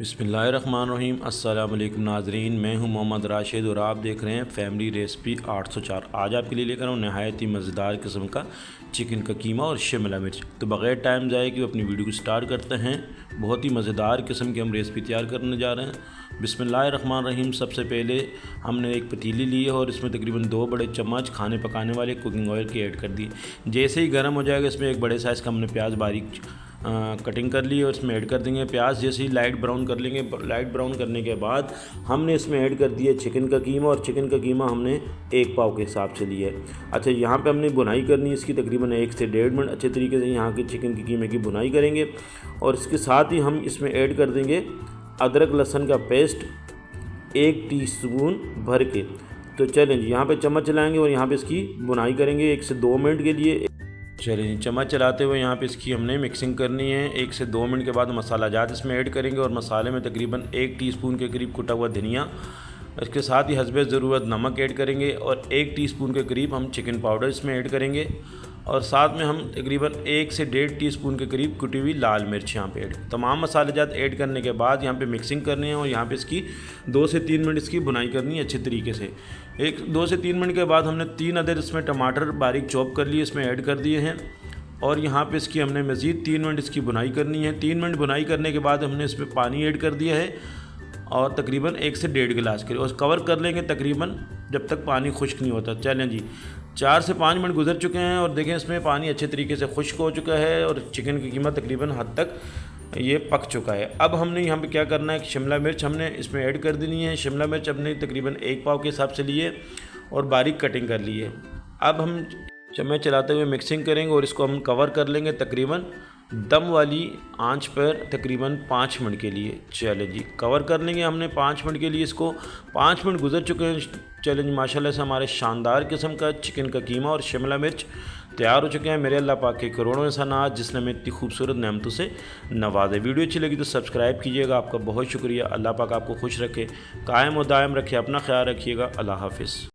बिस्मिल्लाहिर्रहमानिर्रहीम। अस्सलाम वालेकुम नाज़रीन, मैं हूं मोहम्मद राशिद और आप देख रहे हैं फैमिली रेसिपी 804। आज आपके लिए लेकर आऊँ नहायत ही मज़ेदार किस्म का चिकन का कीमा और शिमला मिर्च। तो बग़ैर टाइम ज़ाये किए अपनी वीडियो को स्टार्ट करते हैं। बहुत ही मज़ेदार किस्म की हम रेसिपी तैयार करने जा रहे हैं। बिस्मिल्लाहिर्रहमानिर्रहीम। सबसे पहले हमने एक पतीली ली है और इसमें तकरीबन 2 बड़े चम्मच खाने पकाने वाले कुकिंग ऑयल के ऐड कर दिए। जैसे ही गर्म हो जाएगा इसमें एक बड़े साइज़ का हमने प्याज बारीक कटिंग कर ली और इसमें ऐड कर देंगे। प्याज जैसे ही लाइट ब्राउन कर लेंगे, लाइट ब्राउन करने के बाद हमने इसमें ऐड कर दिया चिकन का कीमा, और चिकन का कीमा हमने 1 पाव के हिसाब से लिया है। अच्छा, यहाँ पे हमने बुनाई करनी है इसकी तकरीबन 1 से 1.5 मिनट अच्छे तरीके से यहाँ के चिकन के कीमे की बुनाई करेंगे। और इसके साथ ही हम इसमें ऐड कर देंगे अदरक लहसुन का पेस्ट 1 टीस्पून भर के। तो चलें जी, यहाँ पे चम्मच चलाएँगे और यहाँ पे इसकी बुनाई करेंगे 1 से 2 मिनट के लिए। चलिए चम्मच चलाते हुए यहाँ पे इसकी हमने मिक्सिंग करनी है। 1 से 2 मिनट के बाद मसाला जात इसमें ऐड करेंगे और मसाले में तकरीबन 1 टीस्पून के करीब कुटा हुआ धनिया, इसके साथ ही हस्बे ज़रूरत नमक ऐड करेंगे और 1 टीस्पून के करीब हम चिकन पाउडर इसमें ऐड करेंगे। और साथ में हम तकरीबन 1 से 1.5 टीस्पून के करीब कुटी हुई लाल मिर्च यहाँ पे ऐड। तमाम मसाले जात ऐड करने के बाद यहाँ पे मिक्सिंग करनी है और यहाँ पे इसकी 2 से 3 मिनट इसकी बुनाई करनी है अच्छे तरीके से। 2 से 3 मिनट के बाद हमने 3 अदद इसमें टमाटर बारीक चॉप कर लिए इसमें ऐड कर दिए हैं। और यहाँ पे इसकी हमने मज़ीद 3 मिनट इसकी बुनाई करनी है। 3 मिनट बुनाई करने के बाद हमने इसमें पानी ऐड कर दिया है और तकरीबन 1 से 1.5 गिलास के, और कवर कर लेंगे तकरीबन जब तक पानी खुश्क नहीं होता। चलें जी, 4 से 5 मिनट गुजर चुके हैं और देखें इसमें पानी अच्छे तरीके से खुश्क हो चुका है और चिकन की कीमा तकरीबन हद तक ये पक चुका है। अब हमने यहाँ पे क्या करना है कि शिमला मिर्च हमने इसमें ऐड कर देनी है। शिमला मिर्च हमने तकरीबन 1 पाव के हिसाब से लिए और बारीक कटिंग कर ली है। अब हम चम्मच चलाते हुए मिक्सिंग करेंगे और इसको हम कवर कर लेंगे तकरीबन दम वाली आंच पर तकरीबन 5 मिनट के लिए। चलें जी, कवर कर लेंगे हमने 5 मिनट के लिए इसको। 5 मिनट गुजर चुके हैं। चलें जी, माशाल्लाह से हमारे शानदार किस्म का चिकन का कीमा और शिमला मिर्च तैयार हो चुके हैं। मेरे अल्लाह पाक के करोड़ों एहसानात जिसने हमें इतनी खूबसूरत नेमतों से नवाज़े। वीडियो अच्छी लगी तो सब्सक्राइब कीजिएगा। आपका बहुत शुक्रिया। अल्लाह पाक आपको खुश रखे, कायम और दायम रखे। अपना ख्याल रखिएगा। अल्लाह हाफिज़।